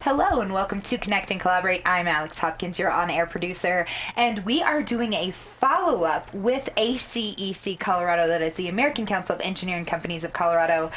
Hello and welcome to Connect and Collaborate. I'm Alex Hopkins, your on-air producer, and we are doing a follow-up with ACEC Colorado, that is the American Council of Engineering Companies of Colorado.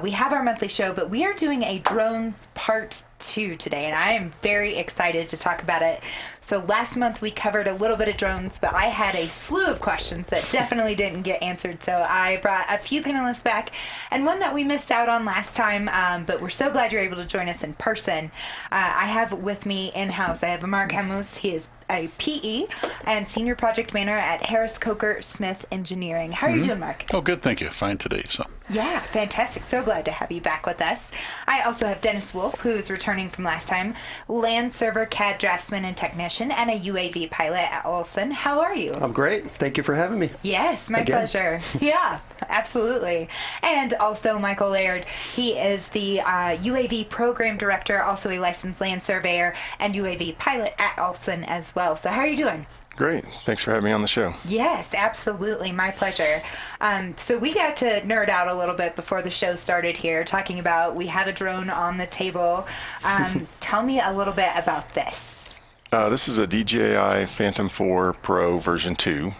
We have our monthly show, but we are doing a drones part 2 today, and I am very excited to talk about it. So last month we covered a little bit of drones, but I had a slew of questions that definitely didn't get answered. So I brought a few panelists back, and one that we missed out on last time, but we're so glad you're able to join us in person. I have with me in-house, I have Mark Hamouz. He is a PE and Senior Project Manager at Harris Kocher Smith Engineering. How are you doing, Mark? Oh, good, thank you. Fine today. Yeah, fantastic. So glad to have you back with us. I also have Dennis Wolf, who is returning from last time, land server CAD draftsman and technician, and a UAV pilot at Olsson. How are you? I'm great. Thank you for having me. Yes, my pleasure. Yeah, absolutely. And also Michael Laird. He is the UAV program director, also a licensed land surveyor and UAV pilot at Olsson as well. So how are you doing? Great. Thanks for having me on the show. Yes, absolutely. My pleasure. So we got to nerd out a little bit before the show started here, talking about we have a drone on the table. Tell me a little bit about this. This is a DJI Phantom 4 Pro version 2.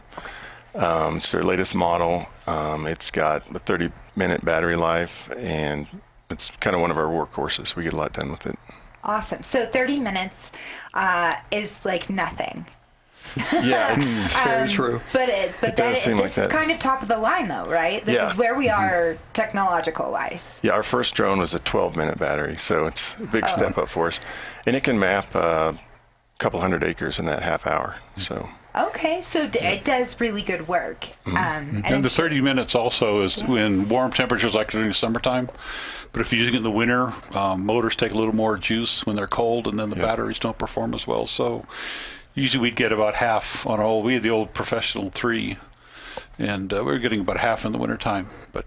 It's their latest model. It's got a 30-minute battery life, and it's kind of one of our workhorses. We get a lot done with it. Awesome. So 30 minutes is like nothing. Yeah, it's very true. But does seem like this that. is kind of top of the line, though, right? This Yeah. is where we are technological-wise. Yeah, our first drone was a 12-minute battery, so it's a big step up for us. And it can map a couple hundred acres in that half hour. So. Okay, so it does really good work. And the 30 minutes also is in warm temperatures like during the summertime. But if you're using it in the winter, motors take a little more juice when they're cold, and then the batteries don't perform as well. So usually we'd get about half on we had the old Professional 3, and we were getting about half in the wintertime. But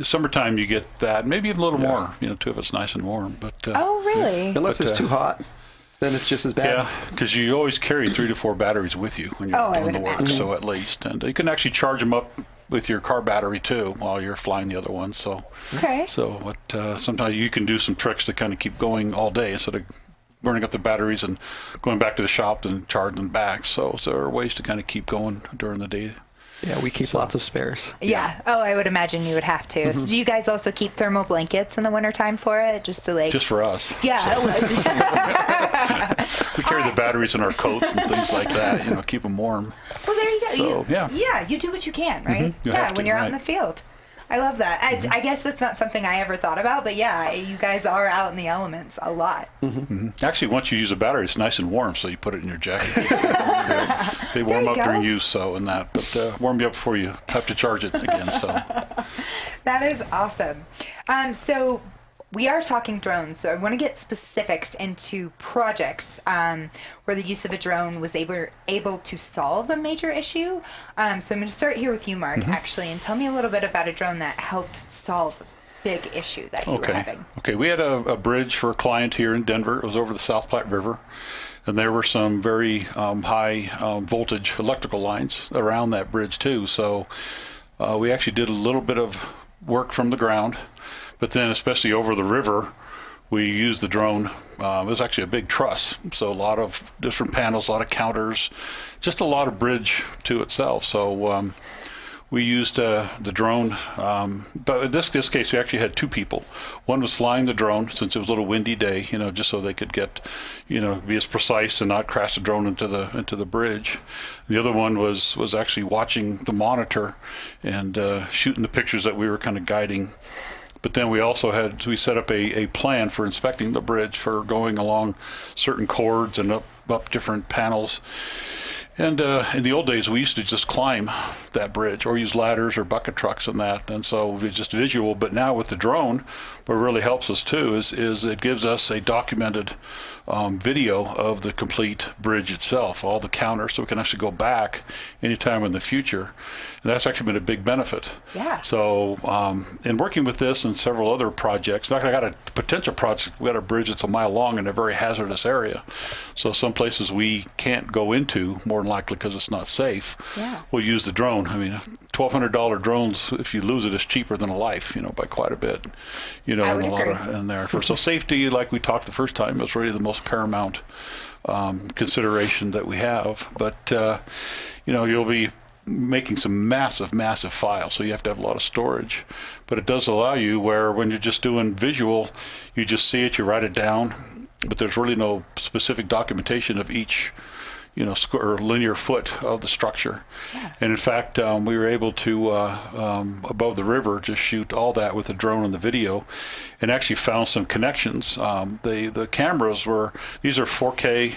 summertime you get that, maybe even a little more, too, if it's nice and warm. But Oh, really? Unless it's too hot, then it's just as bad. Yeah, because you always carry 3 to 4 batteries with you when you're doing the work, so at least. And you can actually charge them up with your car battery, too, while you're flying the other ones. So, Okay. So sometimes you can do some tricks to kind of keep going all day instead of burning up the batteries and going back to the shop and charging them back. So there are ways to kind of keep going during the day. Yeah, we keep lots of spares. Yeah. Oh, I would imagine you would have to. Do you guys also keep thermal blankets in the wintertime for it? Just for us. Yeah. We carry the batteries in our coats and things like that, keep them warm. Well, there you go. So, Yeah, you do what you can, right? You have to, when you're out in right. the field. I love that. I guess that's not something I ever thought about, but yeah, you guys are out in the elements a lot. Actually, once you use a battery, it's nice and warm, so you put it in your jacket. They warm up during use, but warm you up before you have to charge it again. So That is awesome. So we are talking drones, so I want to get specifics into projects where the use of a drone was able to solve a major issue. So I'm going to start here with you, Mark, actually, and tell me a little bit about a drone that helped solve a big issue that you were having. Okay, we had a bridge for a client here in Denver. It was over the South Platte River, and there were some very high voltage electrical lines around that bridge too. So we actually did a little bit of work from the ground. But then, especially over the river, we used the drone. It was actually a big truss, so a lot of different panels, a lot of counters, just a lot of bridge to itself. So we used the drone, but in this case, we actually had 2 people. One was flying the drone, since it was a little windy day, just so they could get, be as precise and not crash the drone into the bridge. The other one was actually watching the monitor and shooting the pictures that we were kind of guiding. But then we also we set up a plan for inspecting the bridge, for going along certain cords and up different panels. And in the old days, we used to just climb that bridge or use ladders or bucket trucks and that. And so it's just visual. But now with the drone, what really helps us too is it gives us a documented video of the complete bridge itself, all the counters, so we can actually go back anytime in the future. And that's actually been a big benefit. Yeah. So in working with this and several other projects, in fact, I got a potential project. We got a bridge that's a mile long in a very hazardous area. So some places we can't go into, more than likely because it's not safe. Yeah. We'll use the drone. 20 $1,200 drones, if you lose it, is cheaper than a life, by quite a bit, I would and a lot agree. in there. So safety, like we talked the first time, is really the most paramount consideration that we have. But, you'll be making some massive files, so you have to have a lot of storage. But it does allow you where when you're just doing visual, you just see it, you write it down, but there's really no specific documentation of each square or linear foot of the structure. Yeah. And in fact, we were able to, above the river, just shoot all that with the drone and the video, and actually found some connections. The cameras these are 4K.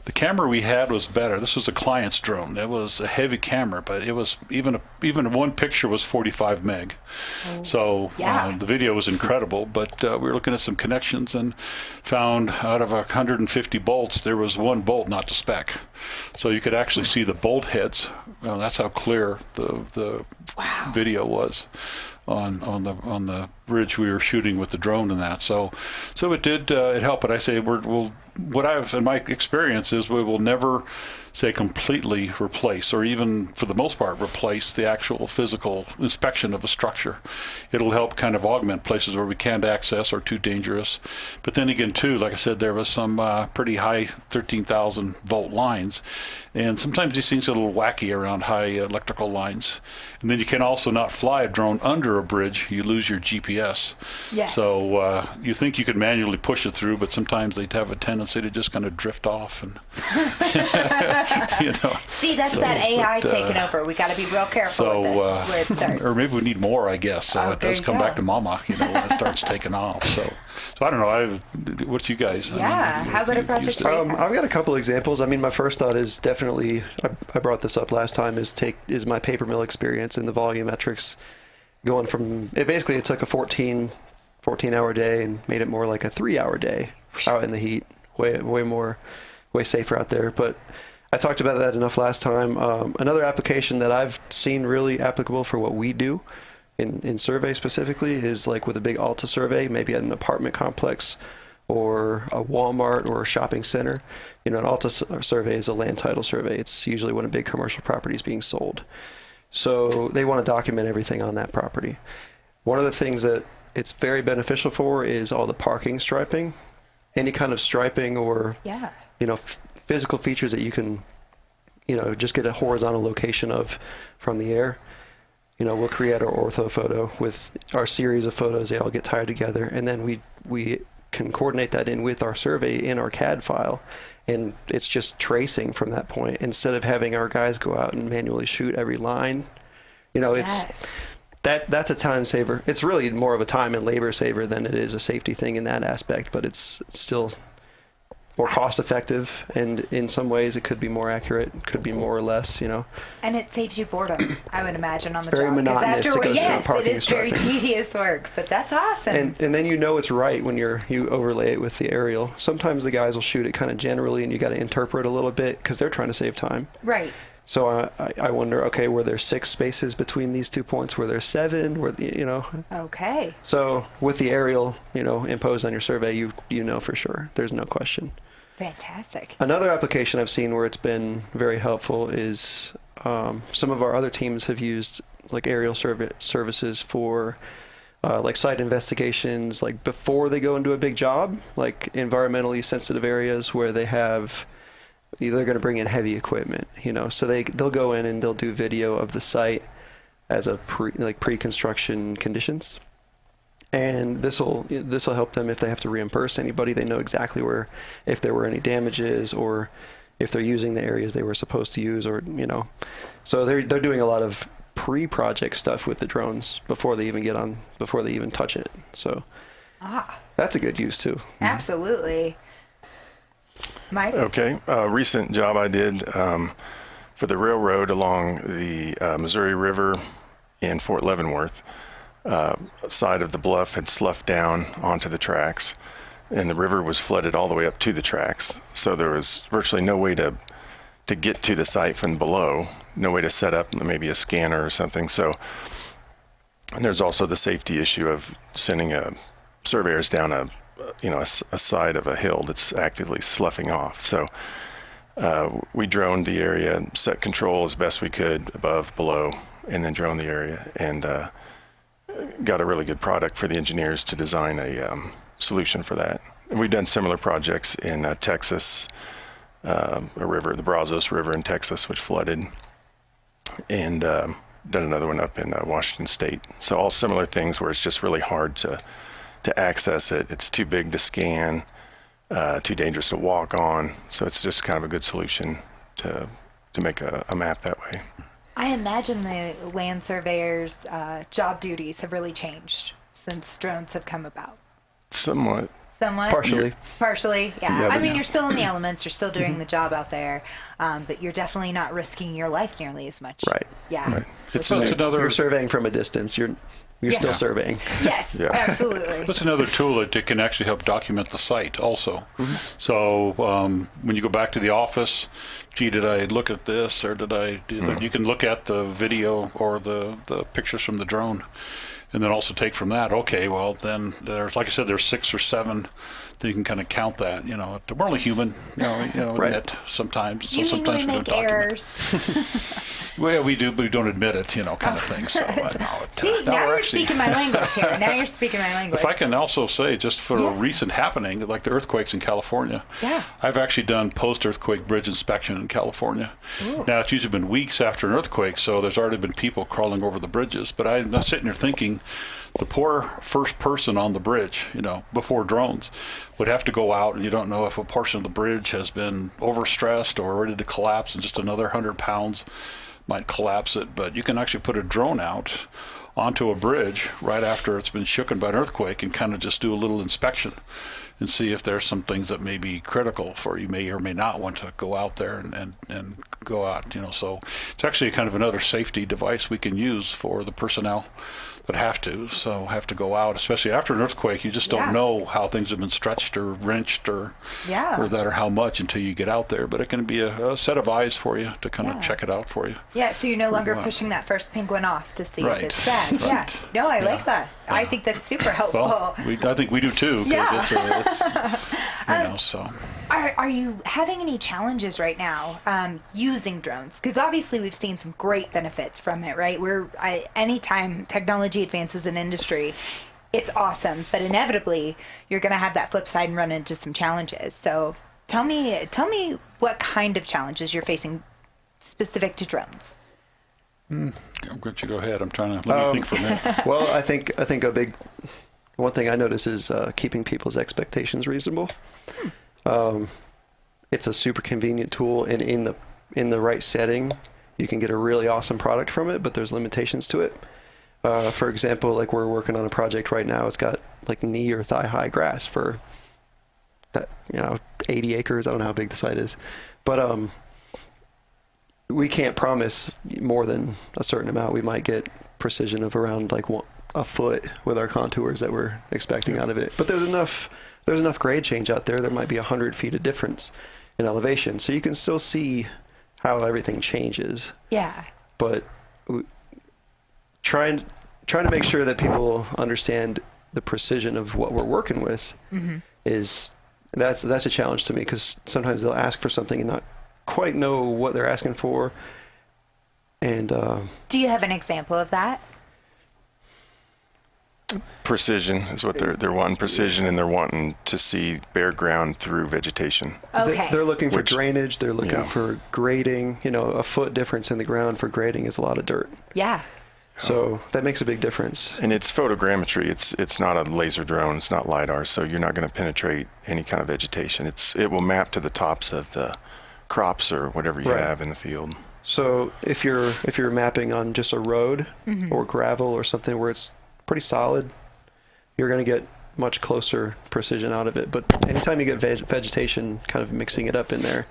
The camera we had was better. This was a client's drone. It was a heavy camera, but it was even one picture was 45 meg. So Yeah. the video was incredible. But we were looking at some connections and found out of 150 bolts, there was one bolt not to spec. So you could actually see the bolt heads. That's how clear the video was on the bridge we were shooting with the drone and that. So it did it helped. But I say what I've in my experience is we will never say completely replace, or even for the most part replace, the actual physical inspection of a structure. It'll help kind of augment places where we can't access or too dangerous. But then again too, like I said, there was some pretty high 13,000 volt lines, and sometimes these things are a little wacky around high electrical lines. And then you can also not fly a drone under a bridge. You lose your GPS. Yes. So you think you could manually push it through, but sometimes they'd have a tendency to just kind of drift off and See, that's that AI taking over. We got to be real careful with this. This is where it starts. or maybe we need more, I guess. So it there does you come go. back to mama, when it starts taking off. So I don't know. What you guys? Yeah, how about a project for you? I've got a couple examples. I mean, my first thought is definitely, I brought this up last time, is my paper mill experience and the volumetrics going from, it took a 14-hour day and made it more like a 3-hour day out in the heat, way safer out there. But I talked about that enough last time. Another application that I've seen really applicable for what we do in survey specifically is like with a big Alta survey, maybe at an apartment complex or a Walmart or a shopping center. An Alta survey is a land title survey. It's usually when a big commercial property is being sold. So they want to document everything on that property. One of the things that it's very beneficial for is all the parking striping, any kind of striping or physical features that you can just get a horizontal location of from the air. We'll create our ortho photo with our series of photos. They all get tied together, and then we can coordinate that in with our survey in our CAD file, and it's just tracing from that point instead of having our guys go out and manually shoot every line. Yes. That's a time saver. It's really more of a time and labor saver than it is a safety thing in that aspect, but it's still more cost effective, and in some ways it could be more accurate, could be more or less, And it saves you boredom, I would imagine, on the very job. 'Cause monotonous to go through yes, it parking is very striping. tedious work, but that's awesome. And then it's right when you overlay it with the aerial. Sometimes the guys will shoot it kind of generally, and you got to interpret a little bit because they're trying to save time. Right. So I wonder, okay, were there 6 spaces between these 2 points? Were there 7? Okay. So with the aerial, imposed on your survey, you know for sure. There's no question. Fantastic. Another application I've seen where it's been very helpful is some of our other teams have used like aerial services for like site investigations, like before they go into a big job, like environmentally sensitive areas where they're going to bring in heavy equipment, so they'll go in and they'll do video of the site as a pre-construction conditions. And this will help them if they have to reimburse anybody. They know exactly where, if there were any damages, or if they're using the areas they were supposed to use, or So they're doing a lot of pre-project stuff with the drones before they even touch it. So that's a good use too. Absolutely. Mike? Okay. Recent job I did for the railroad along the Missouri River in Fort Leavenworth. Side of the bluff had sloughed down onto the tracks, and the river was flooded all the way up to the tracks. So there was virtually no way to get to the site from below, no way to set up maybe a scanner or something. So, and there's also the safety issue of sending surveyors down a side of a hill that's actively sloughing off. So We droned the area, set control as best we could above, below, and then drone the area, and got a really good product for the engineers to design a solution for that. And we've done similar projects in Texas, a river, the Brazos River in Texas, which flooded, and done another one up in Washington State. So all similar things where it's just really hard to access it. It's too big to scan, too dangerous to walk on. So it's just kind of a good solution to make a map that way. I imagine the land surveyors' job duties have really changed since drones have come about. Somewhat. Partially. Partially, yeah. Yeah, I but- mean, you're still in the elements, you're still doing the job out there, but you're definitely not risking your life nearly as much. Right. Yeah. Right. It's another. You're surveying from a distance. You're still surveying. Yes, Yeah. absolutely. That's another tool that can actually help document the site also. So when you go back to the office, gee, did I look at this or did I do that? You can look at the video or the pictures from the drone and then also take from that, okay, well, then there's, like I said, there's 6 or 7 that you can kind of count that, we're only human, Right. admit sometimes. So You mean sometimes we don't make document. errors? Well, we do, but we don't admit it, kind of thing. So See, now you're speaking my language here. Now you're speaking my language. If I can also say, just for Yeah. a recent happening, like the earthquakes in California, Yeah. I've actually done post-earthquake bridge inspection in California. Ooh. Now, it's usually been weeks after an earthquake, so there's already been people crawling over the bridges. But I'm sitting there thinking, the poor first person on the bridge, before drones, would have to go out, and you don't know if a portion of the bridge has been overstressed or ready to collapse, and just another 100 pounds might collapse it. But you can actually put a drone out onto a bridge right after it's been shooken by an earthquake and kind of just do a little inspection and see if there's some things that may be critical for you may or may not want to go out there and go out, so it's actually kind of another safety device we can use for the personnel that have to go out, especially after an earthquake. You just don't Yeah. know how things have been stretched or wrenched or Yeah. or that or how much until you get out there, but it can be a set of eyes for you to kind Yeah. of check it out for you. Yeah, so you're no longer Wow. pushing that first penguin off to see Right. if it's bad. Right. Yeah. No, I Yeah. like that. I think that's super helpful. Well, I think we do too, Yeah. because it's so. Are you having any challenges right now using drones? Because obviously we've seen some great benefits from it, right? Anytime technology advances in industry, it's awesome, but inevitably you're going to have that flip side and run into some challenges. So tell me what kind of challenges you're facing specific to drones. I'm going to go ahead. I'm trying to let me think for a minute. Well, I think one thing I notice is keeping people's expectations reasonable. It's a super convenient tool, and in the right setting, you can get a really awesome product from it. But there's limitations to it. For example, like we're working on a project right now. It's got like knee or thigh high grass for that 80 acres. I don't know how big the site is, but we can't promise more than a certain amount. We might get precision of around like a foot with our contours that we're expecting out of it. But there's enough grade change out there. There might be 100 feet of difference in elevation, so you can still see how everything changes. Yeah. But trying to make sure that people understand the precision of what we're working with that's a challenge to me, because sometimes they'll ask for something and not quite know what they're asking for. And Do you have an example of that? Precision is what they're wanting. Precision, and they're wanting to see bare ground through vegetation. Okay. they're looking for Which- drainage. They're looking yeah. for grading. A foot difference in the ground for grading is a lot of dirt. Yeah. So that makes a big difference. And it's photogrammetry. It's not a laser drone. It's not LiDAR. So you're not going to penetrate any kind of vegetation. It will map to the tops of the crops or whatever you Right. have in the field. So if you're mapping on just a road or gravel or something where it's pretty solid, you're going to get much closer precision out of it. But anytime you get vegetation kind of mixing it up in there,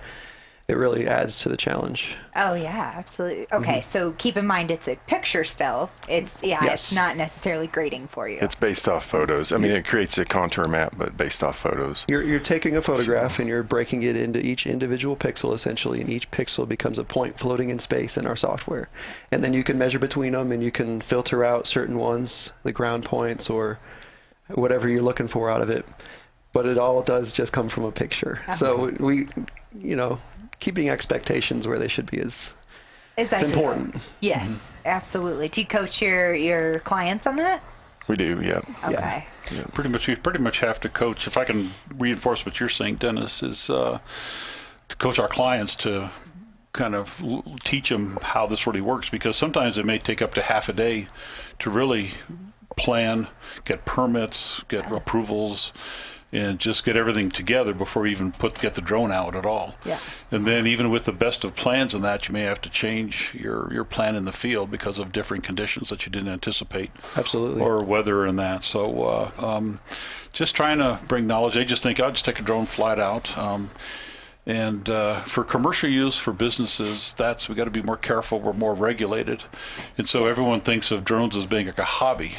it really adds to the challenge. Oh yeah, absolutely. Okay, so keep in mind it's a picture still. It's Yes. not necessarily grading for you. It's based off photos. I mean, it creates a contour map, but based off photos. You're taking a photograph and you're breaking it into each individual pixel essentially, and each pixel becomes a point floating in space in our software. And then you can measure between them, and you can filter out certain ones, the ground points or whatever you're looking for out of it. But it all does just come from a picture. So we keeping expectations where they should be is It's it's important. Yes, absolutely. Do you coach your clients on that? We do, yeah. Okay. We pretty much have to coach. If I can reinforce what you're saying, Dennis, is to coach our clients to kind of teach them how this really works, because sometimes it may take up to half a day to really plan, get permits, get approvals, and just get everything together before you even get the drone out at all. Yeah. And then even with the best of plans and that, you may have to change your plan in the field because of different conditions that you didn't anticipate. Absolutely. Or weather and that. So just trying to bring knowledge. They just think, I'll just take a drone, fly it out. And for commercial use, for businesses, we got to be more careful. We're more regulated. And so everyone thinks of drones as being like a hobby.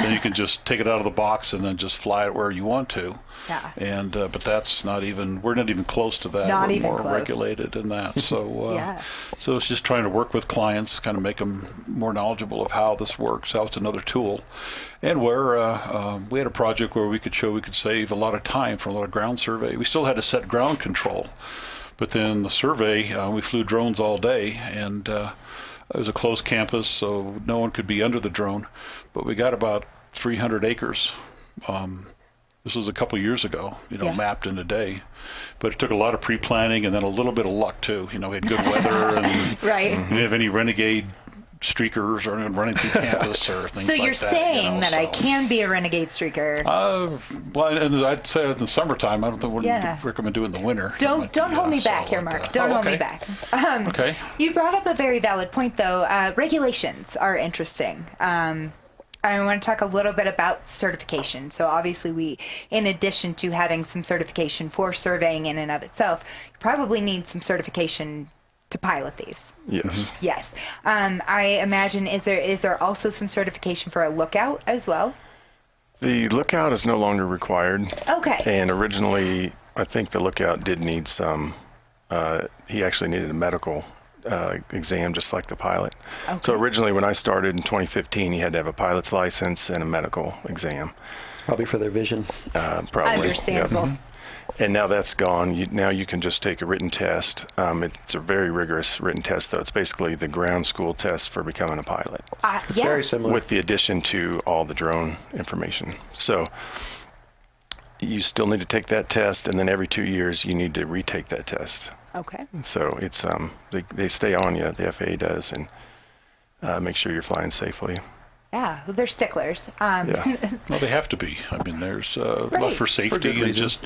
Then you can just take it out of the box and then just fly it where you want to. Yeah. And but that's not even, we're not even close to that. Not we're even more close. regulated in that. So Yeah. so it's just trying to work with clients, kind of make them more knowledgeable of how this works, how it's another tool. And where we had a project where we could save a lot of time from a lot of ground survey. We still had to set ground control, but then the survey, we flew drones all day, and it was a closed campus, so no one could be under the drone. But we got about 300 acres. This was a couple years ago, mapped in a day. But it took a lot of pre-planning and then a little bit of luck, too. We had good weather, and Right. we didn't have any renegade streakers or anyone running through campus or things So like that. you're saying that I can be a renegade streaker. Well, and I'd say in the summertime. I don't think Yeah. recommend doing in the winter. Don't hold me back here, Mark. Don't hold me back. Okay. You brought up a very valid point, though. Regulations are interesting. I want to talk a little bit about certification. So obviously we, in addition to having some certification for surveying in and of itself, you probably need some certification to pilot these. Yes. Yes. I imagine, is there also some certification for a lookout as well? The lookout is no longer required. Okay. And originally, I think the lookout did need some, he actually needed a medical exam just like the pilot. Okay. So originally when I started in 2015, he had to have a pilot's license and a medical exam. It's probably for their vision. Probably. Understandable. Yep. And now that's gone. Now you can just take a written test. It's a very rigorous written test, though. It's basically the ground school test for becoming a pilot, It's very similar. with the addition to all the drone information. So you still need to take that test, and then every 2 years you need to retake that test. Okay. So it's they stay on you, the FAA does, and make sure you're flying safely. Yeah, well, they're sticklers. Yeah. Well, they have to be. I mean, there's a Right. lot for For safety, good and reason. just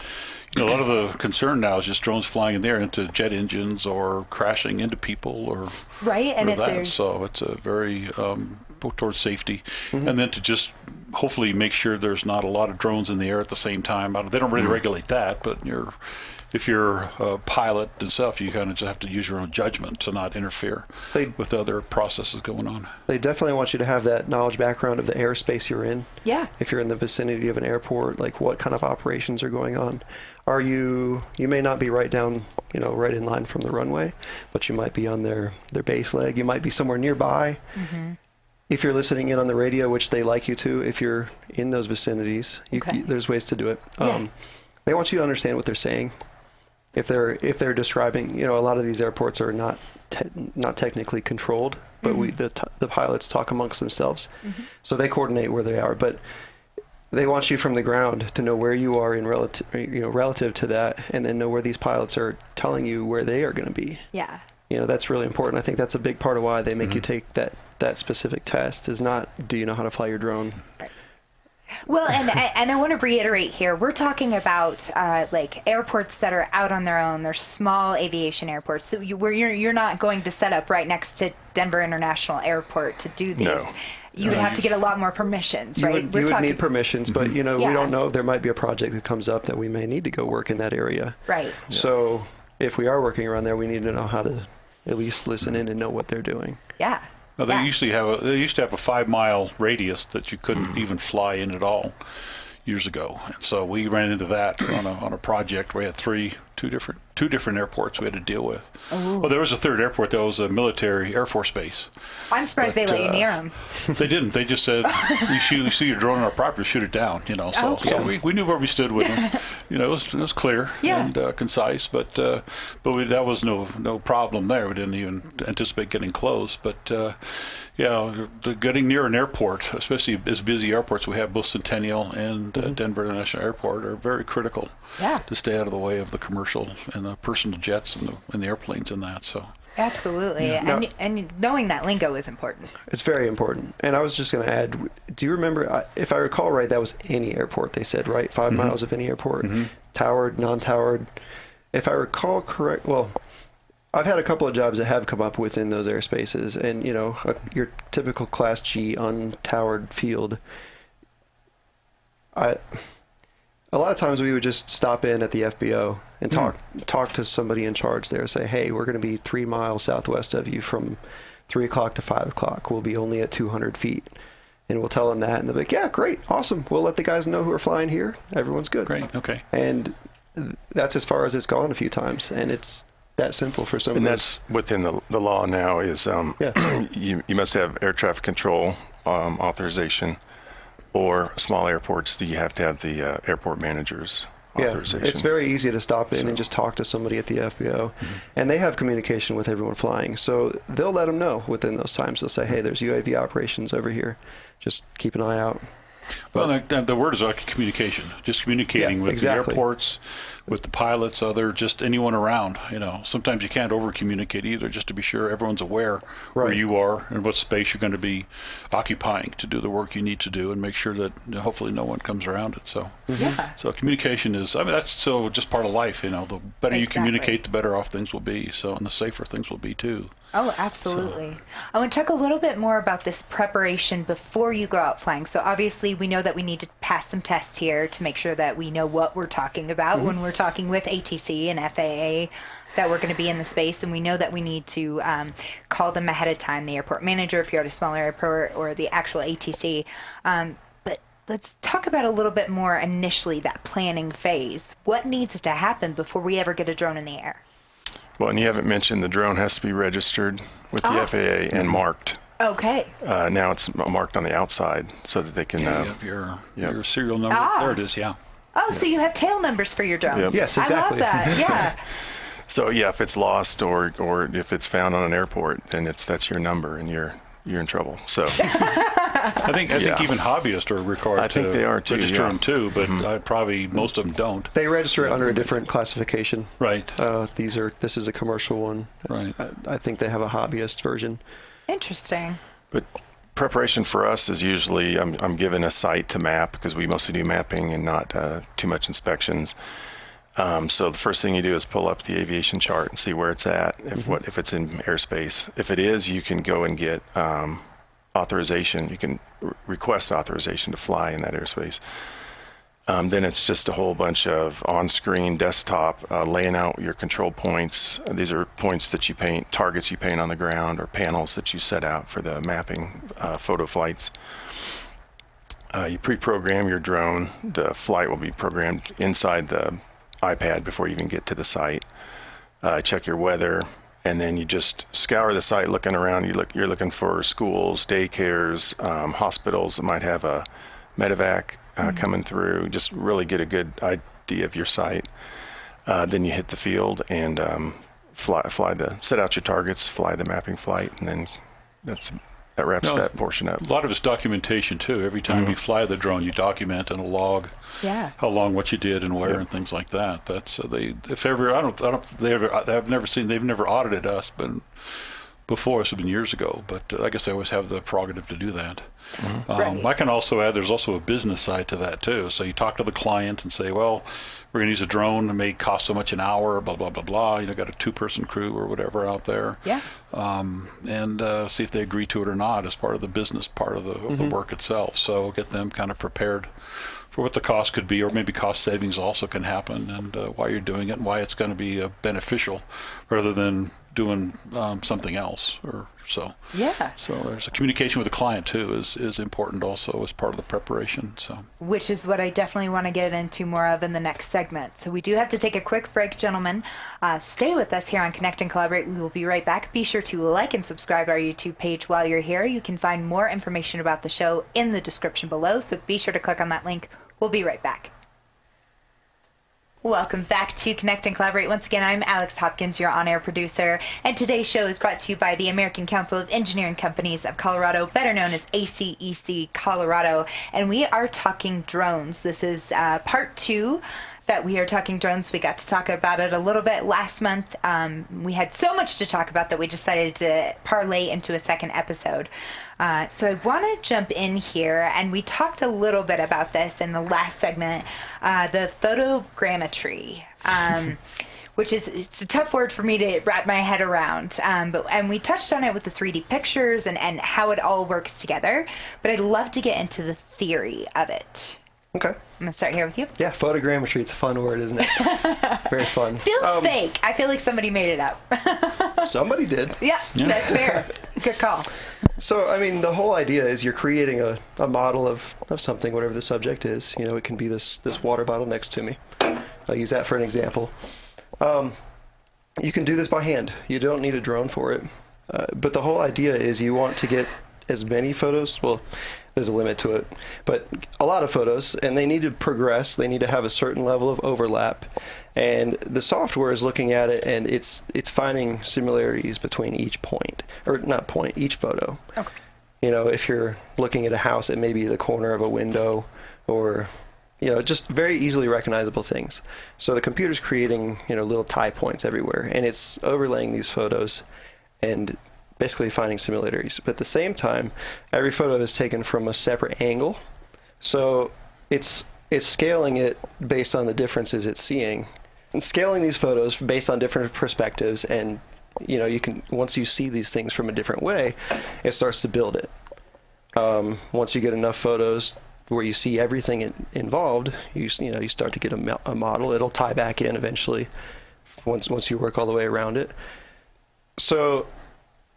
a lot of the concern now is just drones flying in there into jet engines or crashing into people or Right, and or if that. there's So it's a very towards safety, and then to just hopefully make sure there's not a lot of drones in the air at the same time. They don't really regulate that, but if you're a pilot itself, you kind of just have to use your own judgment to not interfere with other processes going on. They definitely want you to have that knowledge background of the airspace you're in. Yeah. If you're in the vicinity of an airport, like what kind of operations are going on. You may not be right down, right in line from the runway, but you might be on their base leg. You might be somewhere nearby. Mm-hmm. If you're listening in on the radio, which they like you to, if you're in those vicinities, Okay. there's ways to do it. Yeah. They want you to understand what they're saying. If they're describing, a lot of these airports are not technically controlled, but the pilots talk amongst themselves, so they coordinate where they are. But they want you from the ground to know where you are in relative to that, and then know where these pilots are telling you where they are going to be. Yeah. That's really important. I think that's a big part of why they make you take that specific test. Is not, do you know how to fly your drone? Well, and I want to reiterate here, we're talking about like airports that are out on their own. They're small aviation airports. So you're not going to set up right next to Denver International Airport to do these. No. You would have to get a lot more permissions, You right? would need permissions, but we Yeah. don't know. There might be a project that comes up that we may need to go work in that area. Right. So if we are working around there, we need to know how to at least listen in and know what they're doing. Yeah. Now, they Yeah. used to have a 5-mile radius that you couldn't even fly in at all years ago, and so we ran into that on a project. We had two different airports we had to deal with. Ooh. Well, there was a third airport that was a military Air Force base. I'm surprised they let you near them. They didn't. They just said, you see your drone on our property, shoot it down. So, Okay. so we knew where we stood with them. It was clear and concise, but that was no problem there. We didn't even anticipate getting close. But the getting near an airport, especially as busy airports we have, both Centennial and Denver International Airport, are very critical to stay out of the way of the commercial and the personal jets and the airplanes and that. So. Absolutely. And knowing that lingo is important. It's very important. And I was just going to add, do you remember, if I recall right, that was any airport they said, right? 5 miles of any airport, towered, non-towered. If I recall correct, well, I've had a couple of jobs that have come up within those airspaces, and your typical Class G untowered field. A lot of times we would just stop in at the FBO and talk to somebody in charge there. Say, hey, we're going to be 3 miles southwest of you from 3 o'clock to 5 o'clock. We'll be only at 200 feet. And we'll tell them that, and they'll be like, yeah, great, awesome. We'll let the guys know who are flying here. Everyone's good. Great, okay. And that's as far as it's gone a few times, and it's that simple for some. And that's within the law now is you must have air traffic control authorization, or small airports you have to have the airport manager's authorization. It's very easy to stop in and just talk to somebody at the FBO, and they have communication with everyone flying, so they'll let them know within those times. They'll say, hey, there's UAV operations over here, just keep an eye out. Well, the word is like communication, just communicating with the airports, with the pilots, just anyone around. Sometimes you can't over-communicate either, just to be sure everyone's aware where you are and what space you're going to be occupying to do the work you need to do, and make sure that hopefully no one comes around it. So, so communication is, that's so just part of life. The better you communicate, the better off things will be. So, and the safer things will be too. Oh, absolutely. I want to talk a little bit more about this preparation before you go out flying. So obviously we know that we need to pass some tests here to make sure that we know what we're talking about when we're talking with ATC and FAA, that we're going to be in the space, and we know that we need to call them ahead of time, the airport manager if you're at a smaller airport, or the actual ATC. But let's talk about a little bit more initially, that planning phase. What needs to happen before we ever get a drone in the air? Well, and you haven't mentioned the drone has to be registered with the FAA and marked. Okay. Now it's marked on the outside so that they can... you have your serial number. There it is, Oh, so you have tail numbers for your drone. Yep. Yes, exactly. I love that, So, if it's lost or if it's found on an airport, then that's your number, and you're in trouble. So I think even hobbyists are required to they are too, register them too, but probably most of them don't. They register it under a different classification. Right. This is a commercial one. Right. I think they have a hobbyist version. Interesting. But preparation for us is usually I'm given a site to map, because we mostly do mapping and not too much inspections. So the first thing you do is pull up the aviation chart and see where it's at, if it's in airspace. If it is, you can go and get authorization. You can request authorization to fly in that airspace. Then it's just a whole bunch of on-screen desktop laying out your control points. These are points that you paint, targets you paint on the ground, or panels that you set out for the mapping photo flights. You pre-program your drone. The flight will be programmed inside the iPad before you even get to the site. Check your weather, and then you just scour the site looking around. You're looking for schools, daycares, hospitals that might have a medevac coming through. Just really get a good idea of your site. Then you hit the field and set out your targets, fly the mapping flight, and then that wraps that portion up. A lot of it's documentation too. Every time you fly the drone, you document in a log how long, what you did, and where, and things like that. That's they've never audited us, but before us have been years ago. But I guess they always have the prerogative to do that. I can also add, there's also a business side to that too. So you talk to the client and say, well, we're going to use a drone. It may cost so much an hour, blah, blah, blah, blah. Got a 2-person crew or whatever out there. Yeah. And see if they agree to it or not as part of the business part of the work itself. So get them kind of prepared for what the cost could be, or maybe cost savings also can happen, and why you're doing it and why it's going to be beneficial, rather than doing something else or so. Yeah. So there's a communication with the client too is important also as part of the preparation. So Which is what I definitely want to get into more of in the next segment. So we do have to take a quick break, gentlemen. Stay with us here on Connect and Collaborate. We will be right back. Be sure to like and subscribe our YouTube page while you're here. You can find more information about the show in the description below, so be sure to click on that link. We'll be right back. Welcome back to Connect and Collaborate. Once again, I'm Alex Hopkins, your on-air producer, and today's show is brought to you by the American Council of Engineering Companies of Colorado, better known as ACEC Colorado, and we are talking drones. This is part 2 that we are talking drones. We got to talk about it a little bit last month. We had so much to talk about that we decided to parlay into a second episode. So I want to jump in here, and we talked a little bit about this in the last segment, the photogrammetry, which is, it's a tough word for me to wrap my head around. And we touched on it with the 3D pictures and how it all works together, but I'd love to get into the theory of it. Okay. I'm going to start here with you. Yeah, photogrammetry, it's a fun word, isn't it? Very fun. Feels fake. I feel like somebody made it up. Somebody did. Yeah, that's fair. Good call. So, I mean, the whole idea is you're creating a model of something, whatever the subject is. You know, it can be this water bottle next to me. I'll use that for an example. You can do this by hand. You don't need a drone for it. But the whole idea is you want to get as many photos. Well, there's a limit to it, but a lot of photos, and they need to progress. They need to have a certain level of overlap, and the software is looking at it, and it's finding similarities between each point, or not point, each photo. Okay. You know, if you're looking at a house, it may be the corner of a window, or just very easily recognizable things. So the computer's creating little tie points everywhere, and it's overlaying these photos, and basically finding similarities. But at the same time, every photo is taken from a separate angle. So it's scaling it based on the differences it's seeing. And scaling these photos based on different perspectives, and you can, once you see these things from a different way, it starts to build it. Once you get enough photos where you see everything involved, you start to get a model. It'll tie back in eventually once you work all the way around it. So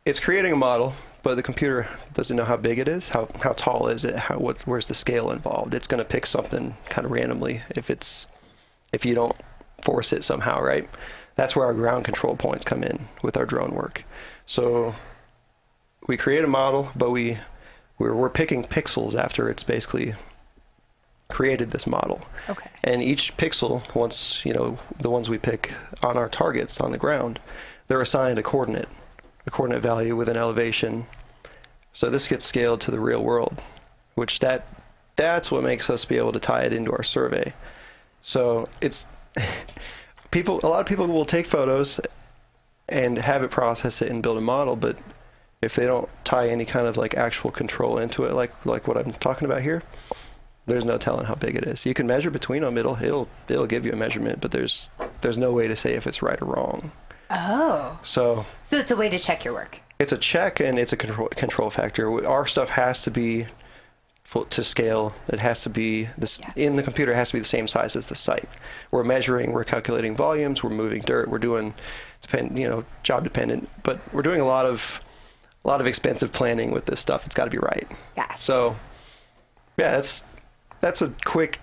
it's creating a model, but the computer doesn't know how big it is, how tall is it, where's the scale involved. It's going to pick something kind of randomly if you don't force it somehow, right? That's where our ground control points come in with our drone work. So we create a model, but we're picking pixels after it's basically created this model. Okay. And each pixel, once the ones we pick on our targets on the ground, they're assigned a coordinate value with an elevation. So this gets scaled to the real world, which that's what makes us be able to tie it into our survey. So it's a lot of people will take photos and have it process it and build a model, but if they don't tie any kind of like actual control into it, like what I'm talking about here, there's no telling how big it is. You can measure between them, it'll give you a measurement, but there's no way to say if it's right or wrong. Oh. So it's a way to check your work. It's a check, and it's a control factor. Our stuff has to be to scale. It has to be in the computer. It has to be the same size as the site. We're measuring. We're calculating volumes. We're moving dirt. We're doing job dependent, but we're doing a lot of expensive planning with this stuff. It's got to be right. Yeah. So yeah, that's a quick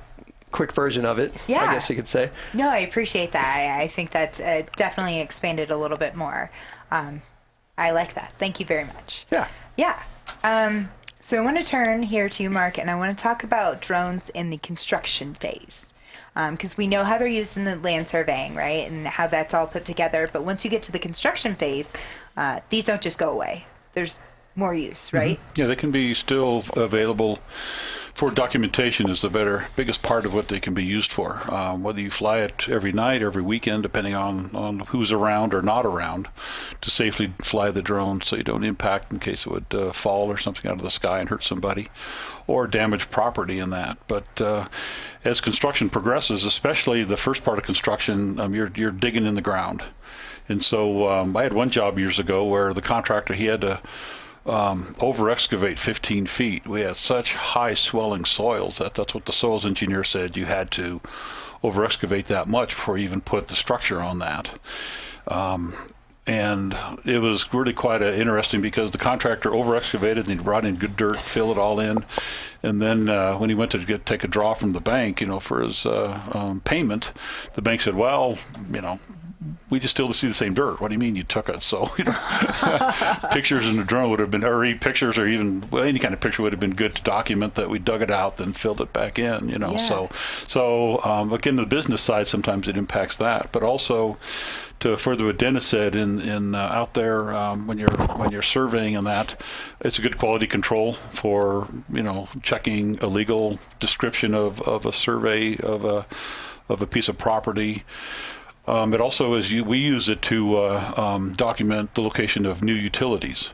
version of it, yeah. I guess you could say. No, I appreciate that. I think that's definitely expanded a little bit more. I like that. Thank you very much. Yeah. Yeah. So I want to turn here to you, Mark, and I want to talk about drones in the construction phase. Because we know how they're used in the land surveying, right, and how that's all put together. But once you get to the construction phase, these don't just go away. There's more use, right? Mm-hmm. Yeah, they can be still available for documentation is the biggest part of what they can be used for. Whether you fly it every night, every weekend, depending on who's around or not around, to safely fly the drone so you don't impact in case it would fall or something out of the sky and hurt somebody, or damage property in that. But as construction progresses, especially the first part of construction, you're digging in the ground. And so I had one job years ago where the contractor, he had to over excavate 15 feet. We had such high swelling soils that's what the soils engineer said, you had to over excavate that much before you even put the structure on that. And it was really quite interesting because the contractor over-excavated and he brought in good dirt, fill it all in. And then when he went to take a draw from the bank, for his payment, the bank said, well, we just still see the same dirt. What do you mean you took it? So, pictures in the drone would have been, or pictures or even any kind of picture would have been good to document that we dug it out, then filled it back in, Yeah. So again, the business side, sometimes it impacts that. But also, to further what Dennis said, in out there when you're surveying and that, it's a good quality control for checking a legal description of a survey of a piece of property. It also we use it to document the location of new utilities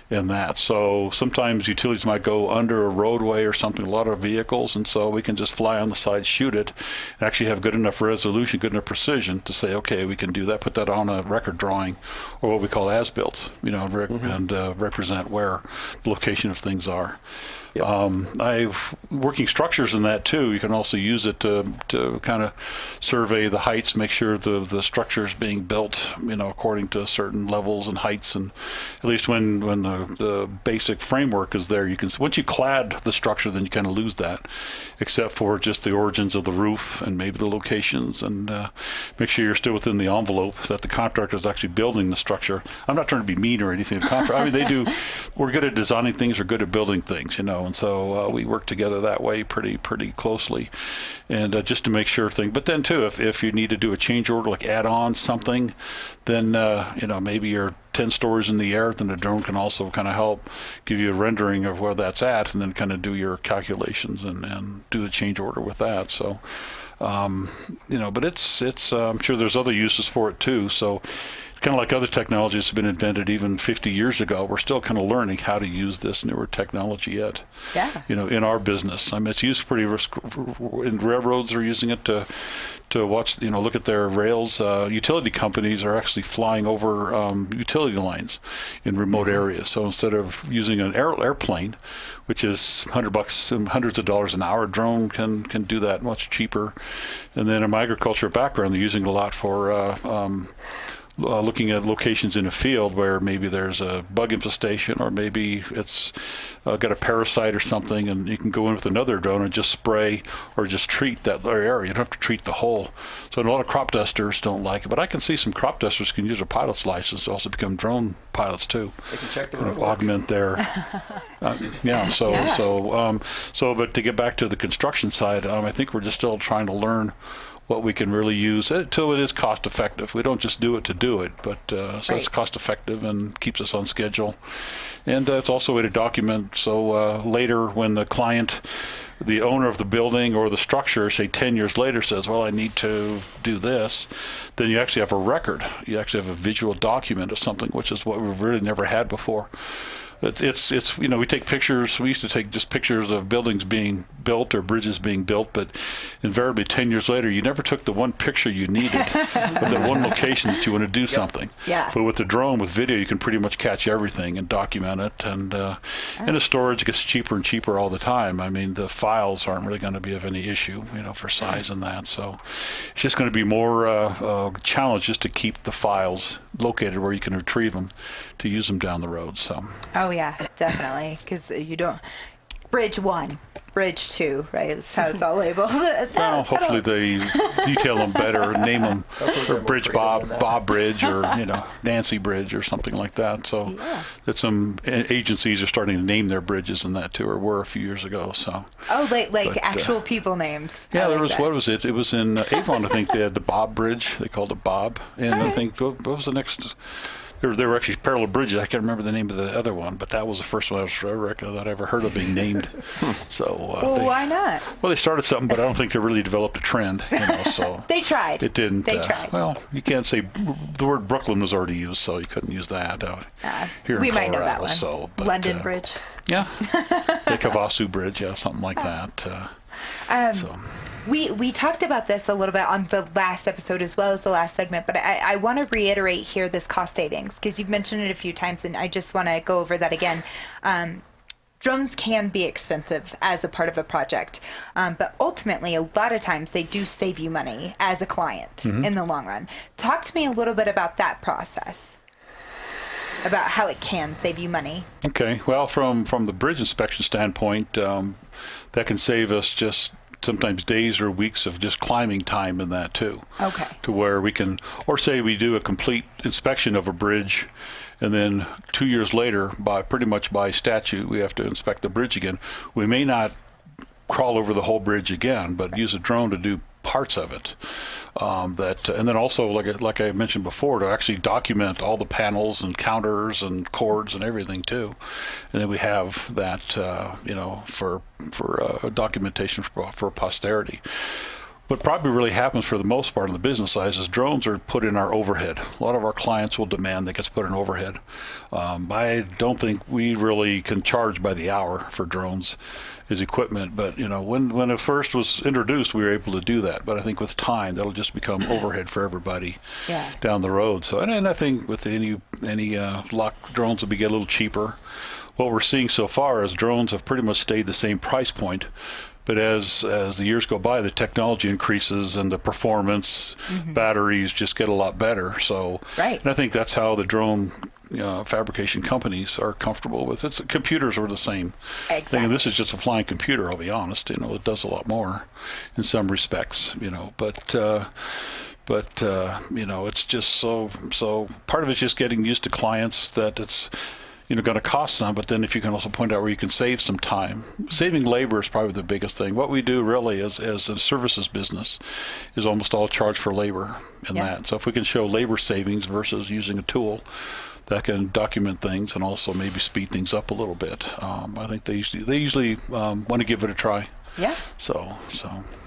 in that. So sometimes utilities might go under a roadway or something, a lot of vehicles, and so we can just fly on the side, shoot it, and actually have good enough resolution, good enough precision to say, okay, we can do that, put that on a record drawing or what we call as-built, and represent where the location of things are. Yep. I've working structures in that too. You can also use it to kind of survey the heights, make sure the structure is being built, according to certain levels and heights, and at least when the basic framework is there, you can, once you clad the structure, then you kind of lose that, except for just the origins of the roof and maybe the locations, and make sure you're still within the envelope that the contractor is actually building the structure. I'm not trying to be mean or anything. We're good at designing things, we're good at building things, and so we work together that way pretty closely, and just to make sure things. But then too, if you need to do a change order, like add on something, then maybe you're 10 stories in the air, then the drone can also kind of help give you a rendering of where that's at, and then kind of do your calculations and do the change order with that. So, but it's I'm sure there's other uses for it too. So it's kind of like other technologies have been invented even 50 years ago. We're still kind of learning how to use this newer technology yet. Yeah. In our business. I mean, it's used in railroads are using it to watch, look at their rails. Utility companies are actually flying over utility lines in remote areas. So instead of using an airplane, which is $100 hundreds of dollars an hour, a drone can do that much cheaper. And then in my agriculture background, they're using it a lot for looking at locations in a field where maybe there's a bug infestation, or maybe it's got a parasite or something, and you can go in with another drone and just spray or just treat that area. You don't have to treat the whole. So a lot of crop dusters don't like it, but I can see some crop dusters can use a pilot's license to also become drone pilots too. They can check the road augment their but to get back to the construction side, I think we're just still trying to learn what we can really use until it is cost effective. We don't just do it to do it, but It's cost effective and keeps us on schedule. And it's also a way to document, so later when the client, the owner of the building or the structure, say 10 years later, says, well, I need to do this, then you actually have a record. You actually have a visual document of something, which is what we've really never had before. It's we take pictures. We used to take just pictures of buildings being built or bridges being built, but invariably 10 years later, you never took the one picture you needed of that one location that you want to do something. Yeah. But with the drone, with video, you can pretty much catch everything and document it. And the storage gets cheaper and cheaper all the time. I mean, the files aren't really going to be of any issue, for size and that. So it's just going to be more challenge just to keep the files located where you can retrieve them to use them down the road. So. Oh yeah, definitely, because you don't. Bridge 1, Bridge 2, right? That's how it's all labeled. Well, hopefully they detail them better, name them or Bridge Bob Bridge, or Nancy Bridge or something like that. So that some agencies are starting to name their bridges and that too, or were a few years ago. So but actual people names. Yeah, there was that. What was it? It was in Avon, I think. They had the Bob Bridge. They called it Bob, and I think what was the next? There were actually parallel bridges. I can't remember the name of the other one, but that was the first one that I ever heard of being named. So why not? Well, they started something, but I don't think they really developed a trend. So they tried. It didn't. They tried. Well, you can't say the word Brooklyn was already used, so you couldn't use that here in Colorado. We might know that one. So, London Bridge. Yeah, the Kavasu Bridge, something like that. We talked about this a little bit on the last episode as well as the last segment, but I want to reiterate here this cost savings, because you've mentioned it a few times, and I just want to go over that again. Drones can be expensive as a part of a project, but ultimately, a lot of times they do save you money as a client in the long run. Talk to me a little bit about that process. about how it can save you money. Okay. Well, from the bridge inspection standpoint, that can save us just sometimes days or weeks of just climbing time in that too. Okay. To where we can, or say we do a complete inspection of a bridge, and then 2 years later, pretty much by statute, we have to inspect the bridge again. We may not crawl over the whole bridge again, but use a drone to do parts of it. And then also, like I mentioned before, to actually document all the panels and counters and cords and everything too. And then we have that, for documentation for posterity. What probably really happens for the most part on the business side is drones are put in our overhead. A lot of our clients will demand that gets put in overhead. I don't think we really can charge by the hour for drones as equipment, but when it first was introduced, we were able to do that. But I think with time, that'll just become overhead for everybody down the road. So, and I think with any lock drones will get a little cheaper. What we're seeing so far is drones have pretty much stayed the same price point. But as the years go by, the technology increases and the performance, batteries just get a lot better. So, and I think that's how the drone fabrication companies are comfortable with it. Computers are the same thing, and this is just a flying computer. I'll be honest. It does a lot more in some respects. But it's just so. Part of it's just getting used to clients that it's going to cost some, but then if you can also point out where you can save some time. Saving labor is probably the biggest thing. What we do really as a services business is almost all charge for labor in that. So if we can show labor savings versus using a tool that can document things and also maybe speed things up a little bit, I think they usually want to give it a try. Yeah. So.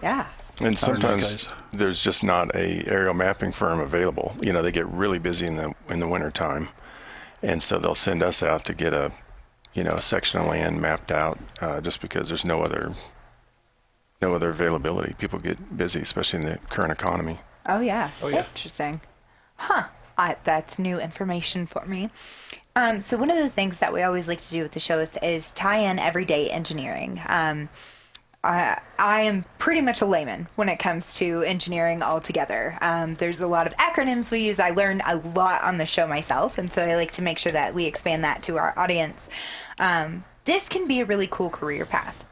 Yeah. And sometimes there's just not a aerial mapping firm available. They get really busy in the winter time. And so they'll send us out to get a section of land mapped out, just because there's no other availability. People get busy, especially in the current economy. Oh yeah. Interesting. Huh. That's new information for me. So one of the things that we always like to do with the show is tie in everyday engineering. I am pretty much a layman when it comes to engineering altogether. There's a lot of acronyms we use. I learn a lot on the show myself, and so I like to make sure that we expand that to our audience. This can be a really cool career path.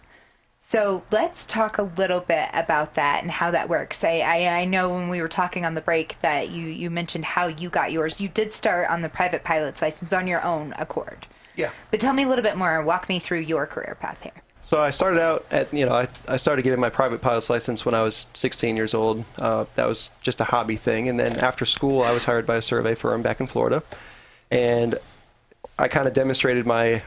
So let's talk a little bit about that and how that works. I know when we were talking on the break that you mentioned how you got yours. You did start on the private pilot's license on your own accord. Yeah. But tell me a little bit more. Walk me through your career path here. So I started out at, I started getting my private pilot's license when I was 16 years old. That was just a hobby thing. And then after school, I was hired by a survey firm back in Florida. And I kind of demonstrated my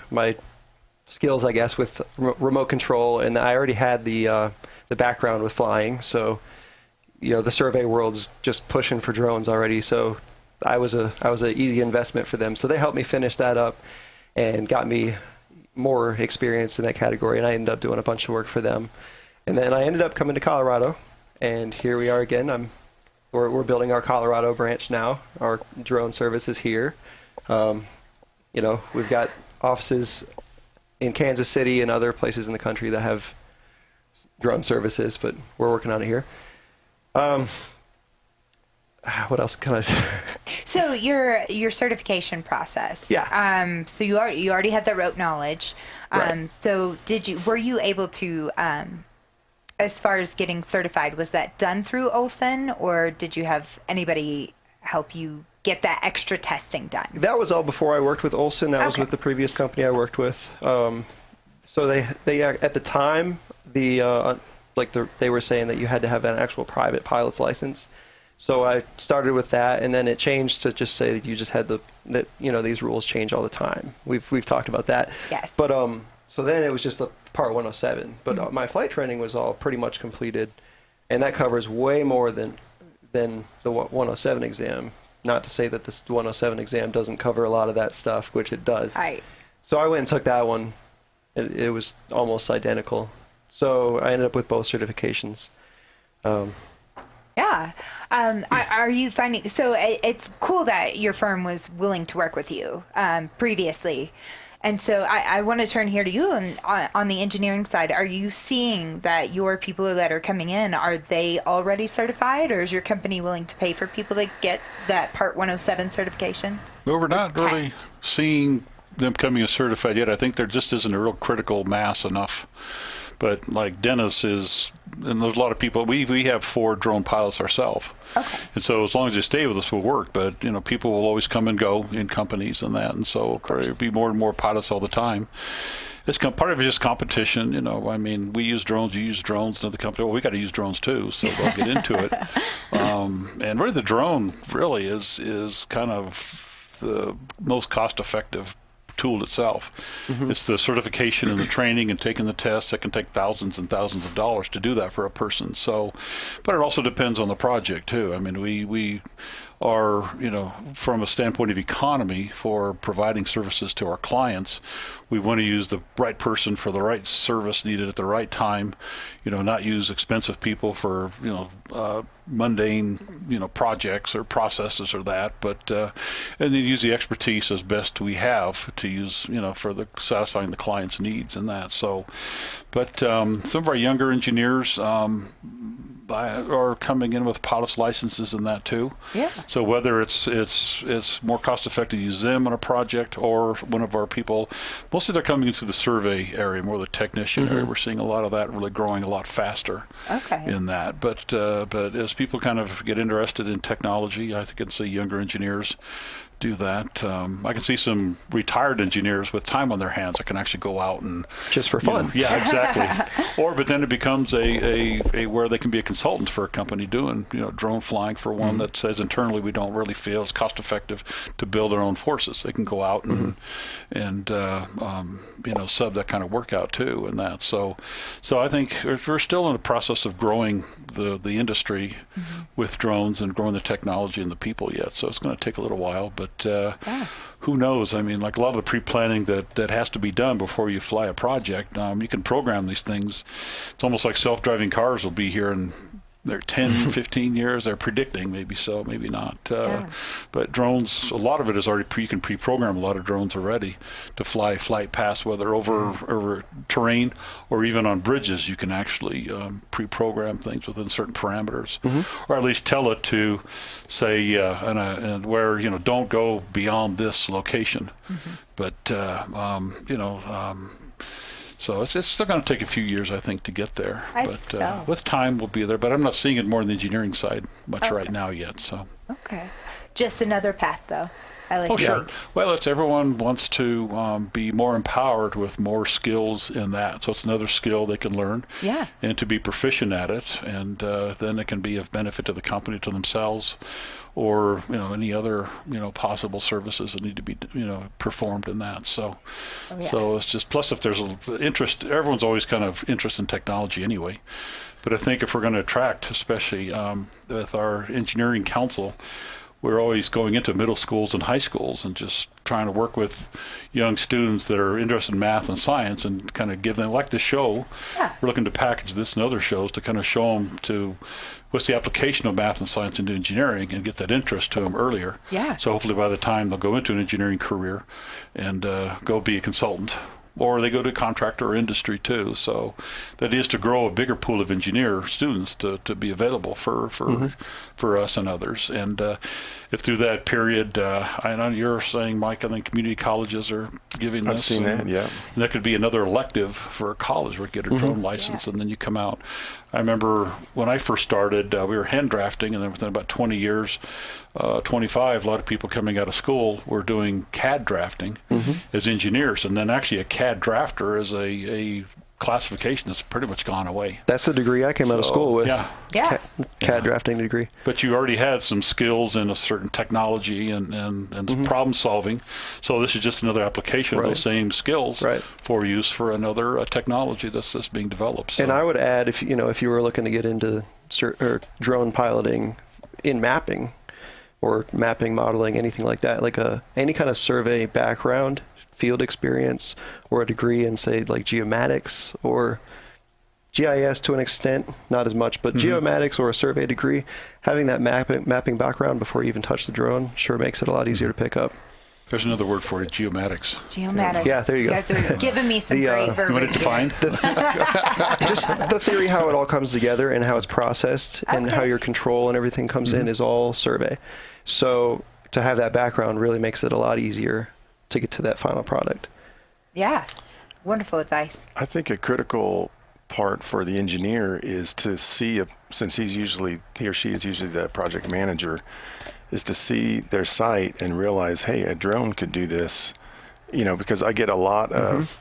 skills, I guess, with remote control. And I already had the background with flying. So, the survey world's just pushing for drones already. So I was an easy investment for them. So they helped me finish that up and got me more experience in that category, and I ended up doing a bunch of work for them. And then I ended up coming to Colorado, and here we are again. We're building our Colorado branch now. Our drone service is here. We've got offices in Kansas City and other places in the country that have drone services, but we're working on it here. What else can I say? So your certification process. Yeah. So you already had the rote knowledge. Right. So were you able to, as far as getting certified, was that done through Olsson, or did you have anybody help you get that extra testing done? That was all before I worked with Olsson. That was with the previous company I worked with. So they at the time they were saying that you had to have an actual private pilot's license. So I started with that, and then it changed to just say that you just had these rules change all the time. We've talked about that. Yes. But so then it was just the Part 107. But my flight training was all pretty much completed, and that covers way more than the 107 exam. Not to say that this 107 exam doesn't cover a lot of that stuff, which it does. Right. So I went and took that one. It was almost identical. So I ended up with both certifications. Yeah. Are you finding, so it's cool that your firm was willing to work with you previously. And so I want to turn here to you on the engineering side. Are you seeing that your people that are coming in, are they already certified, or is your company willing to pay for people to get that Part 107 certification? Well, we're not really seeing them coming as certified yet. I think there just isn't a real critical mass enough. But like Dennis is, and there's a lot of people, we have 4 drone pilots ourselves. Okay. And so as long as they stay with us, we'll work. But, people will always come and go in companies and that. And so there'll be more and more pilots all the time. It's part of it is just competition. We use drones, you use drones, another company, well, we got to use drones too. So they'll get into it. And really the drone really is kind of the most cost effective tool itself. Mm-hmm. It's the certification and the training and taking the tests that can take thousands and thousands of dollars to do that for a person. So, but it also depends on the project too. We are, from a standpoint of economy for providing services to our clients, we want to use the right person for the right service needed at the right time, not use expensive people for, mundane, projects or processes or that, but, and then use the expertise as best we have to use, for satisfying the client's needs and that. So, but some of our younger engineers, are coming in with pilot's licenses and that too. Yeah. So whether it's more cost effective to use them on a project or one of our people, mostly they're coming into the survey area, more the technician area. We're seeing a lot of that really growing a lot faster. In that. But as people kind of get interested in technology, I think I'd say younger engineers do that. I can see some retired engineers with time on their hands that can actually go out and just for fun. Yeah, exactly. But then it becomes a where they can be a consultant for a company doing drone flying for one that says internally we don't really feel it's cost effective to build their own forces. They can go out and sub that kind of work out too, and that. So I think we're still in the process of growing the industry with drones and growing the technology and the people yet. So it's going to take a little while, but who knows? Like a lot of the pre-planning that has to be done before you fly a project, you can program these things. It's almost like self-driving cars will be here in they're 10, 15 years. They're predicting, maybe so, maybe not. But drones, a lot of it is already you can pre-program a lot of drones already to flight paths, whether over terrain or even on bridges. You can actually pre-program things within certain parameters, or at least tell it to say, and where don't go beyond this location. But so it's still going to take a few years, I think, to get there. But with time, we'll be there. But I'm not seeing it more on the engineering side much right now yet. So just another path, though. I like that. Sure. Well, everyone wants to be more empowered with more skills in that. So it's another skill they can learn. Yeah. And to be proficient at it, and then it can be of benefit to the company, to themselves, or any other possible services that need to be performed in that. So so it's just, plus if there's interest, everyone's always kind of interested in technology anyway. But I think if we're going to attract, especially with our engineering council, we're always going into middle schools and high schools and just trying to work with young students that are interested in math and science and kind of give them, like the show, we're looking to package this and other shows to kind of show them to what's the application of math and science into engineering and get that interest to them earlier. Yeah. So hopefully by the time they'll go into an engineering career and go be a consultant, or they go to contractor or industry too. So that is to grow a bigger pool of engineer students to be available for us and others. And if through that period, I know you're saying, Mike, I think community colleges are giving this. I've seen that, yeah. And that could be another elective for a college where you get a drone license and then you come out. I remember when I first started, we were hand drafting, and then within about 20 years, 25, a lot of people coming out of school were doing CAD drafting as engineers. And then actually a CAD drafter is a classification that's pretty much gone away. That's the degree I came out of school with. CAD drafting degree. But you already had some skills in a certain technology and problem solving. So this is just another application of those same skills for use for another technology that's being developed. So. And I would add, if you were looking to get into drone piloting in mapping or mapping modeling, anything like that, like any kind of survey background, field experience, or a degree in, say, like geomatics or GIS to an extent, not as much, but geomatics or a survey degree, having that mapping background before you even touch the drone sure makes it a lot easier to pick up. There's another word for it, geomatics. Geomatics. Yeah, there you go. You guys are giving me some The, great You want verbiage. it defined? Just the theory how it all comes together and how it's processed and Okay. how your control and everything comes in is all survey. So to have that background really makes it a lot easier to get to that final product. Yeah. Wonderful advice. I think a critical part for the engineer is to see, since he or she is usually the project manager, is to see their site and realize, hey, a drone could do this. Because I get a lot of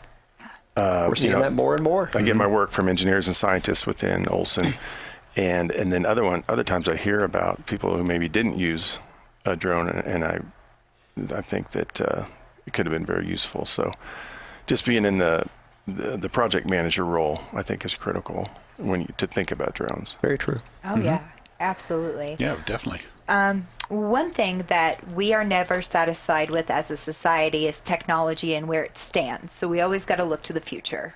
We're seeing that more and more. I get my work from engineers and scientists within Olsson, and then other times I hear about people who maybe didn't use a drone, and I think that it could have been very useful. So just being in the project manager role, I think, is critical to think about drones. Very true. Oh, yeah. Absolutely. Yeah, definitely. One thing that we are never satisfied with as a society is technology and where it stands. So we always got to look to the future.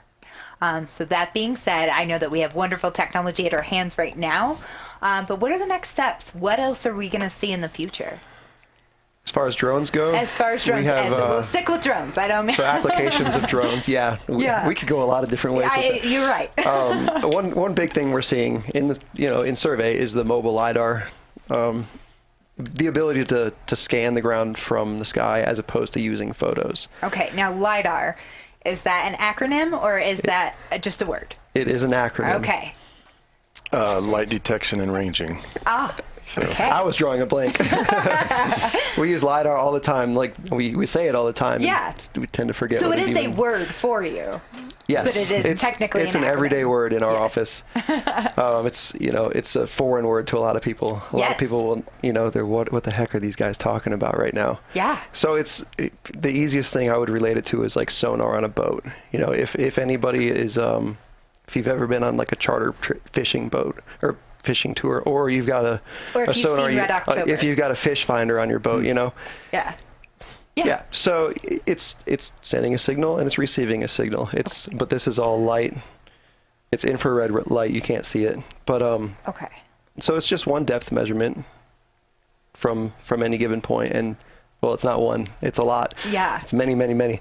So that being said, I know that we have wonderful technology at our hands right now. But what are the next steps? What else are we going to see in the future? As far as drones go, As far as drones, we have, we'll stick with drones. I don't mean. so applications of drones. Yeah, we could go a lot of different ways. with it. You're right. One big thing we're seeing in survey is the mobile lidar, the ability to scan the ground from the sky as opposed to using photos. Okay, now LiDAR, is that an acronym or is that just a word? It is an acronym. Okay. Light detection and ranging. So Okay. I was drawing a blank. We use lidar all the time. Like we say it all the time. Yeah. We tend to forget. So what it is a even- word for you. Yes, but it is technically it's an an everyday acronym. word in our Yes. office. It's a foreign word to a lot of people. A lot Yes. of people will, they're what the heck are these guys talking about right now? Yeah. So the easiest thing I would relate it to is like sonar on a boat. If anybody is if you've ever been on like a charter fishing boat or fishing tour, or you've got Or if a you've sonar, seen Red October. if you've got a fish finder on your boat, Yeah. yeah. So it's sending a signal and it's receiving a signal. But this is all light. It's infrared light. You can't see it. But Okay. so it's just one depth measurement from any given point, and well, it's not one. It's a lot. Yeah. It's many, many, many.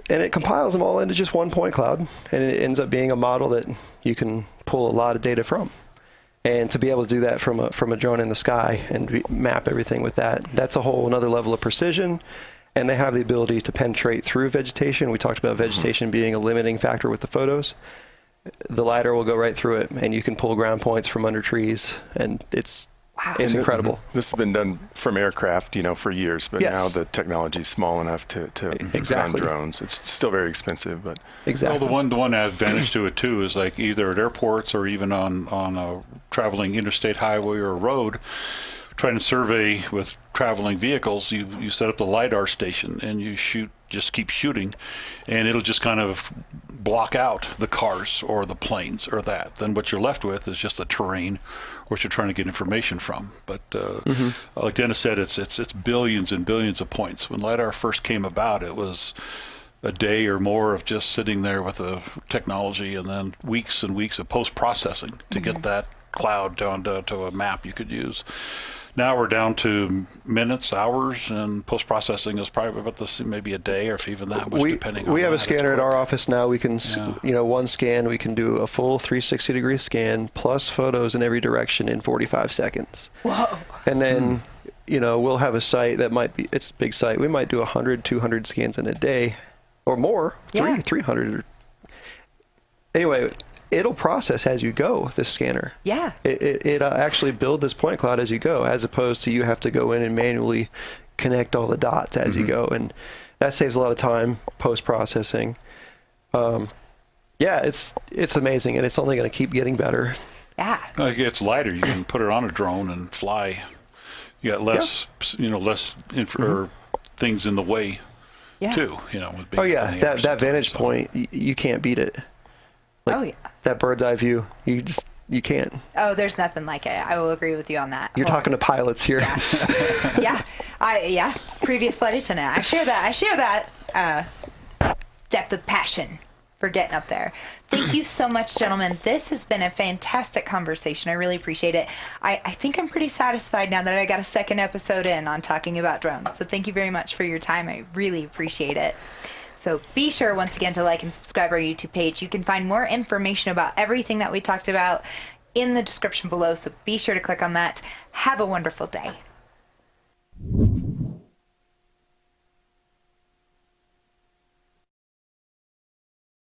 And it compiles them all into just one point cloud, and it ends up being a model that you can pull a lot of data from. And to be able to do that from a drone in the sky and map everything with that's a whole another level of precision. And they have the ability to penetrate through vegetation. We talked about vegetation being a limiting factor with the photos. The lidar will go right through it, and you can pull ground points from under trees, and it's incredible. This has been done from aircraft, for years, but Yes. now the technology is small enough to Exactly. run drones. It's still very expensive, but Exactly. Well, the one advantage to it too is like either at airports or even on a traveling interstate highway or a road, trying to survey with traveling vehicles, you set up the LiDAR station and you just keep shooting, and it'll just kind of block out the cars or the planes or that. Then what you're left with is just the terrain, which you're trying to get information from. But like Dennis said, it's billions and billions of points. When LiDAR first came about, it was a day or more of just sitting there with the technology, and then weeks and weeks of post-processing to get that cloud down to a map you could use. Now we're down to minutes, hours, and post-processing is probably about maybe a day, or if even that much, depending on we have a that. It's scanner at quick. our office now. We can, Yeah. one scan, we can do a full 360-degree scan plus photos in every direction in 45 seconds. Whoa. And then, we'll have a site that it's a big site. We might do 100, 200 scans in a day or more, Yeah. 300. Anyway, it'll process as you go, this scanner. Yeah. It actually build this point cloud as you go, as opposed to you have to go in and manually connect all the dots as you go. And that saves a lot of time post-processing. It's amazing, and it's only going to keep getting better. Yeah. Like, it's lighter. You can put it on a drone and fly. You got less, less or things in the way Yeah. too. With being Oh yeah, on the air that vantage sometimes, so. point, you can't beat it. Like, Oh, yeah. That bird's eye view, you can't. Oh, there's nothing like it. I will agree with you on that. You're talking to pilots here. Previous flight attendant. I share that depth of passion for getting up there. Thank you so much, gentlemen. This has been a fantastic conversation. I really appreciate it. I think I'm pretty satisfied now that I got a second episode in on talking about drones. So thank you very much for your time. I really appreciate it. So be sure, once again, to like and subscribe our YouTube page. You can find more information about everything that we talked about in the description below, so be sure to click on that. Have a wonderful day.